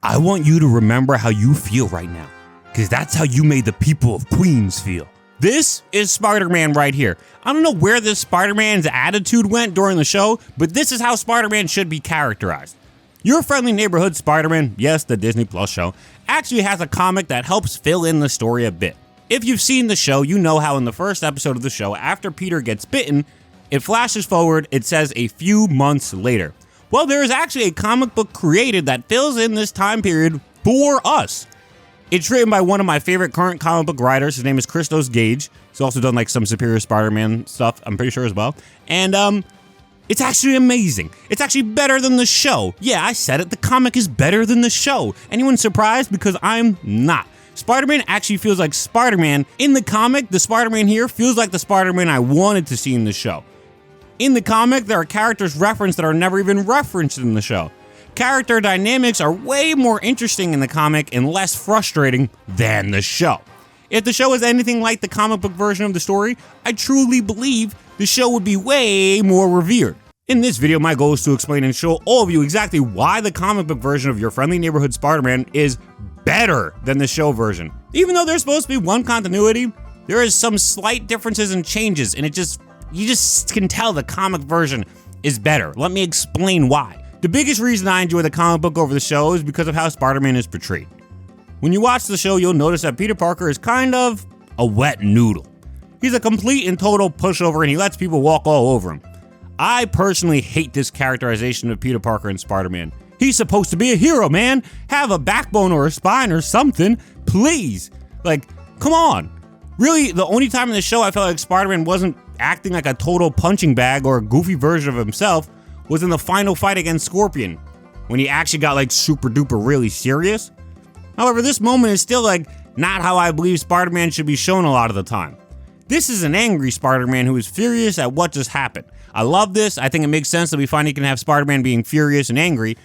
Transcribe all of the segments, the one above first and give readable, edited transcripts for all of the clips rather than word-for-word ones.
I want you to remember how you feel right now, because that's how you made the people of Queens feel. This is Spider-Man right here. I don't know where this Spider-Man's attitude went during the show, but this is how Spider-Man should be characterized. Your Friendly Neighborhood Spider-Man, yes, the Disney Plus show, actually has a comic that helps fill in the story a bit. If you've seen the show, you know how in the first episode of the show, after Peter gets bitten, it flashes forward, it says a few months later. Well, there is actually a comic book created that fills in this time period for us. It's written by one of my favorite current comic book writers. His name is Christos Gage. He's also done like some Superior Spider-Man stuff, I'm pretty sure as well. And it's actually amazing. It's actually better than the show. Yeah, I said it, the comic is better than the show. Anyone surprised? Because I'm not. Spider-Man actually feels like Spider-Man. In the comic, the Spider-Man here feels like the Spider-Man I wanted to see in the show. In the comic, there are characters referenced that are never even referenced in the show. Character dynamics are way more interesting in the comic and less frustrating than the show. If the show is anything like the comic book version of the story, I truly believe the show would be way more revered. In this video, my goal is to explain and show all of you exactly why the comic book version of Your Friendly Neighborhood Spider-Man is better than the show version. Even though there's supposed to be one continuity, there is some slight differences and changes, and you just can tell the comic version is better. Let me explain why. The biggest reason I enjoy the comic book over the show is because of how Spider-Man is portrayed. When you watch the show, you'll notice that Peter Parker is kind of a wet noodle. He's a complete and total pushover, and he lets people walk all over him. I personally hate this characterization of Peter Parker and Spider-Man. He's supposed to be a hero, man. Have a backbone or a spine or something, please. Like, come on. Really, the only time in the show I felt like Spider-Man wasn't acting like a total punching bag or a goofy version of himself was in the final fight against Scorpion, when he actually got like super duper really serious. However, this moment is still like not how I believe Spider-Man should be shown a lot of the time. This is an angry Spider-Man who is furious at what just happened. I love this. I think it makes sense that we finally can have Spider-Man being furious and angry.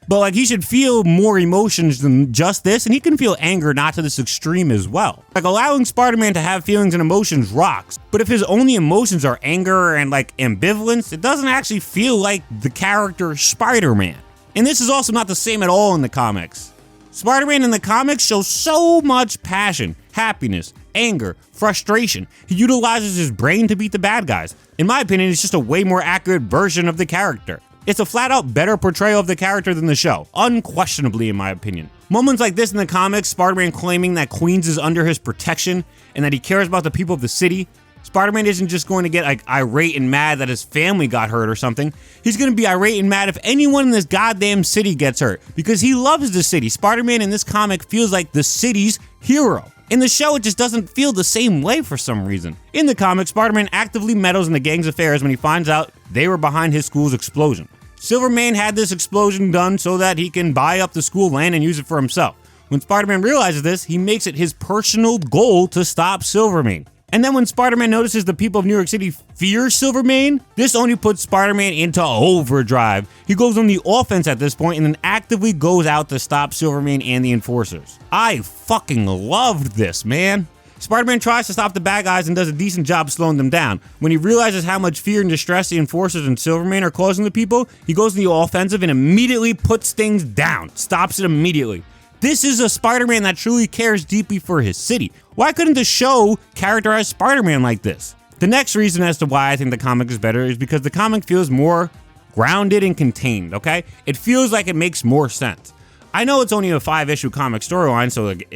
But like, he should feel more emotions than just this, and he can feel anger not to this extreme as well. Like, allowing Spider-Man to have feelings and emotions rocks, but if his only emotions are anger and like ambivalence, it doesn't actually feel like the character Spider-Man. And this is also not the same at all in the comics. Spider-Man in the comics shows so much passion, happiness, anger, frustration. He utilizes his brain to beat the bad guys. In my opinion, it's just a way more accurate version of the character. It's a flat-out better portrayal of the character than the show, unquestionably in my opinion. Moments like this in the comics, Spider-Man claiming that Queens is under his protection and that he cares about the people of the city. Spider-Man isn't just going to get like irate and mad that his family got hurt or something. He's going to be irate and mad if anyone in this goddamn city gets hurt, because he loves the city. Spider-Man in this comic feels like the city's hero. In the show, it just doesn't feel the same way for some reason. In the comic, Spider-Man actively meddles in the gang's affairs when he finds out they were behind his school's explosion. Silvermane had this explosion done so that he can buy up the school land and use it for himself. When Spider-Man realizes this, he makes it his personal goal to stop Silvermane. And then when Spider-Man notices the people of New York City fear Silvermane, this only puts Spider-Man into overdrive. He goes on the offense at this point and then actively goes out to stop Silvermane and the enforcers. I fucking loved this, man. Spider-Man tries to stop the bad guys and does a decent job slowing them down. When he realizes how much fear and distress the enforcers and Silvermane are causing the people, he goes in the offensive and immediately puts things down, stops it immediately. This is a Spider-Man that truly cares deeply for his city. Why couldn't the show characterize Spider-Man like this? The next reason as to why I think the comic is better is because the comic feels more grounded and contained, okay? It feels like it makes more sense. I know it's only a 5-issue comic storyline, so like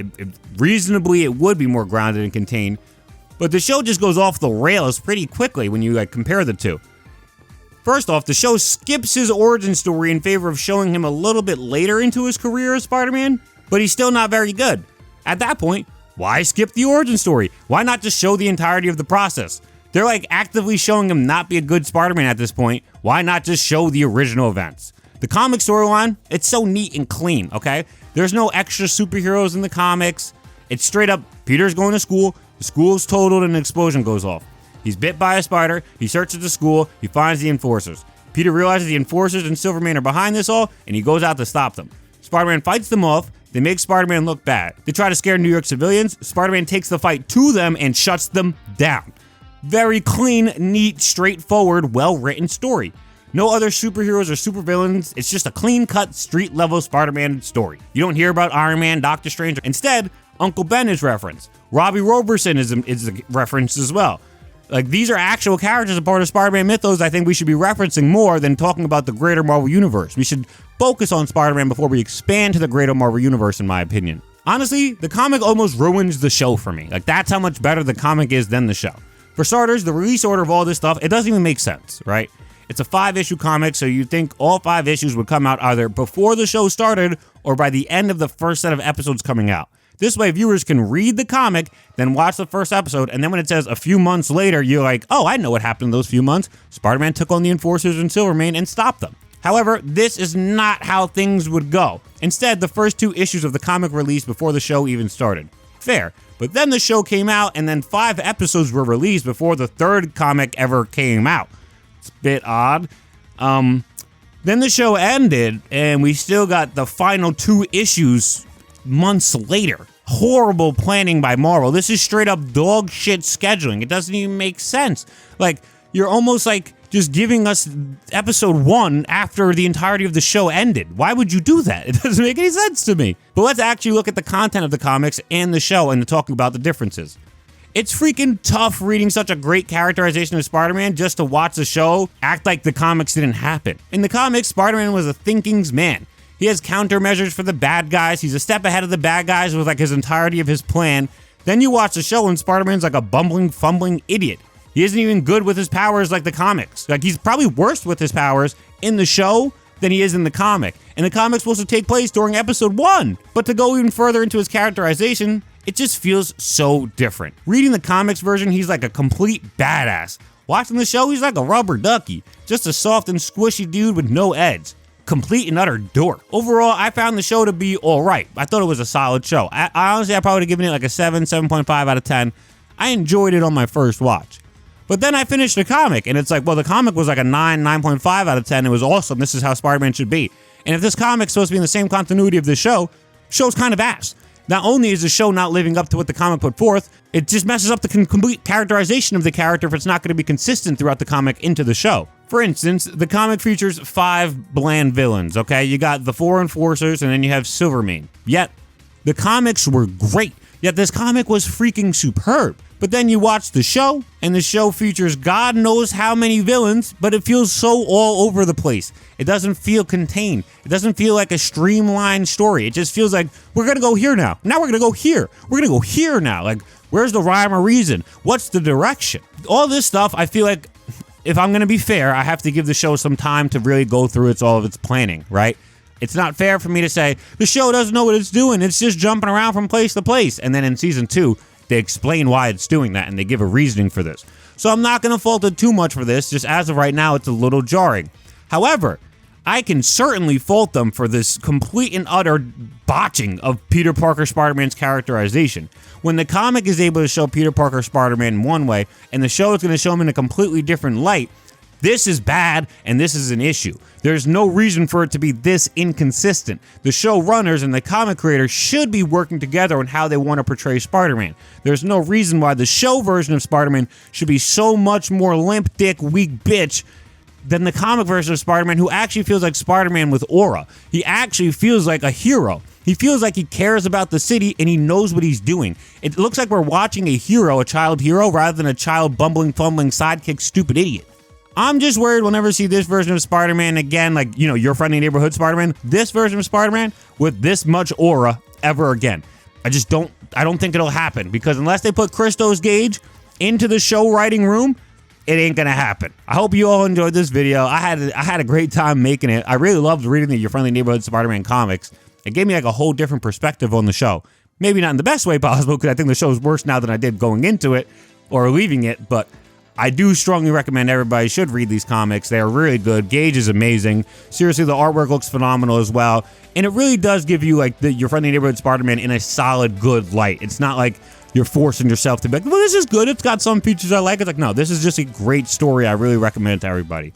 reasonably it would be more grounded and contained, but the show just goes off the rails pretty quickly when you like compare the two. First off, the show skips his origin story in favor of showing him a little bit later into his career as Spider-Man, but he's still not very good. At that point, why skip the origin story? Why not just show the entirety of the process? They're like actively showing him not be a good Spider-Man at this point. Why not just show the original events? The comic storyline, it's so neat and clean, okay? There's no extra superheroes in the comics. It's straight up, Peter's going to school, the school's totaled and an explosion goes off. He's bit by a spider, he searches the school, he finds the enforcers. Peter realizes the enforcers and Silvermane are behind this all, and he goes out to stop them. Spider-Man fights them off, they make Spider-Man look bad. They try to scare New York civilians, Spider-Man takes the fight to them and shuts them down. Very clean, neat, straightforward, well-written story. No other superheroes or supervillains. It's just a clean-cut, street-level Spider-Man story. You don't hear about Iron Man, Doctor Strange. Instead, Uncle Ben is referenced. Robbie Robertson is referenced as well. Like, these are actual characters, a part of Spider-Man mythos I think we should be referencing more than talking about the greater Marvel Universe. We should focus on Spider-Man before we expand to the greater Marvel Universe, in my opinion. Honestly, the comic almost ruins the show for me. Like, that's how much better the comic is than the show. For starters, the release order of all this stuff, it doesn't even make sense, right? It's a 5-issue comic, so you'd think all 5 issues would come out either before the show started or by the end of the first set of episodes coming out. This way, viewers can read the comic, then watch the first episode, and then when it says a few months later, you're like, oh, I know what happened in those few months. Spider-Man took on the Enforcers and Silvermane and stopped them. However, this is not how things would go. Instead, the first 2 issues of the comic released before the show even started. Fair. But then the show came out, and then 5 episodes were released before the 3rd comic ever came out. It's a bit odd. Then the show ended, and we still got the final 2 issues months later. Horrible planning by Marvel. This is straight up dog shit scheduling. It doesn't even make sense. Like, you're almost like just giving us episode 1 after the entirety of the show ended. Why would you do that? It doesn't make any sense to me. But let's actually look at the content of the comics and the show and talking about the differences. It's freaking tough reading such a great characterization of Spider-Man just to watch the show act like the comics didn't happen. In the comics, Spider-Man was a thinking's man. He has countermeasures for the bad guys. He's a step ahead of the bad guys with like his entirety of his plan. Then you watch the show and Spider-Man's like a bumbling, fumbling idiot. He isn't even good with his powers like the comics. Like, he's probably worse with his powers in the show than he is in the comic. And the comic's supposed to take place during episode 1. But to go even further into his characterization, it just feels so different. Reading the comics version, he's like a complete badass. Watching the show, he's like a rubber ducky. Just a soft and squishy dude with no edge. Complete and utter dork. Overall, I found the show to be alright. I thought it was a solid show. I honestly probably would have given it like a 7, 7.5 out of 10. I enjoyed it on my first watch. But then I finished the comic, and it's like, well, the comic was like a 9, 9.5 out of 10. It was awesome. This is how Spider-Man should be. And if this comic's supposed to be in the same continuity of the show's kind of ass. Not only is the show not living up to what the comic put forth, it just messes up the complete characterization of the character if it's not going to be consistent throughout the comic into the show. For instance, the comic features 5 bland villains, okay? You got the 4 Enforcers, and then you have Silvermane. Yet, the comics were great. Yet this comic was freaking superb. But then you watch the show, and the show features God knows how many villains, but it feels so all over the place. It doesn't feel contained. It doesn't feel like a streamlined story. It just feels like, we're gonna go here now. Now we're gonna go here. We're gonna go here now. Like, where's the rhyme or reason? What's the direction? All this stuff, I feel like, if I'm gonna be fair, I have to give the show some time to really go through all of its planning, right? It's not fair for me to say, the show doesn't know what it's doing. It's just jumping around from place to place. And then in season 2, they explain why it's doing that, and they give a reasoning for this. So I'm not going to fault it too much for this. Just as of right now, it's a little jarring. However, I can certainly fault them for this complete and utter botching of Peter Parker Spider-Man's characterization. When the comic is able to show Peter Parker Spider-Man in one way, and the show is going to show him in a completely different light, this is bad, and this is an issue. There's no reason for it to be this inconsistent. The showrunners and the comic creators should be working together on how they want to portray Spider-Man. There's no reason why the show version of Spider-Man should be so much more limp dick, weak bitch than the comic version of Spider-Man, who actually feels like Spider-Man with aura. He actually feels like a hero. He feels like he cares about the city and he knows what he's doing. It looks like we're watching a hero, a child hero, rather than a child bumbling, fumbling, sidekick, stupid idiot. I'm just worried we'll never see this version of Spider-Man again, like, your friendly neighborhood Spider-Man, this version of Spider-Man with this much aura ever again. I don't think it'll happen, because unless they put Christos Gage into the show writing room, it ain't gonna happen. I hope you all enjoyed this video. I had a great time making it. I really loved reading the Your Friendly Neighborhood Spider-Man comics. It gave me like a whole different perspective on the show. Maybe not in the best way possible, because I think the show is worse now than I did going into it or leaving it, but I do strongly recommend everybody should read these comics. They are really good. Gage is amazing. Seriously, the artwork looks phenomenal as well. And it really does give you like Your Friendly Neighborhood Spider-Man in a solid, good light. It's not like you're forcing yourself to be like, well, this is good. It's got some features I like. It's like, no, this is just a great story. I really recommend it to everybody.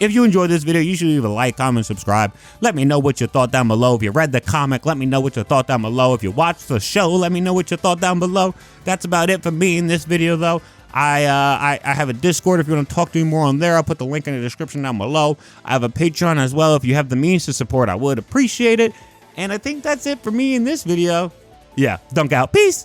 If you enjoyed this video, you should leave a like, comment, subscribe. Let me know what you thought down below. If you read the comic, let me know what you thought down below. If you watched the show, let me know what you thought down below. That's about it for me in this video, though. I have a Discord if you want to talk to me more on there. I'll put the link in the description down below. I have a Patreon as well. If you have the means to support, I would appreciate it. And I think that's it for me in this video. Yeah, dunk out. Peace.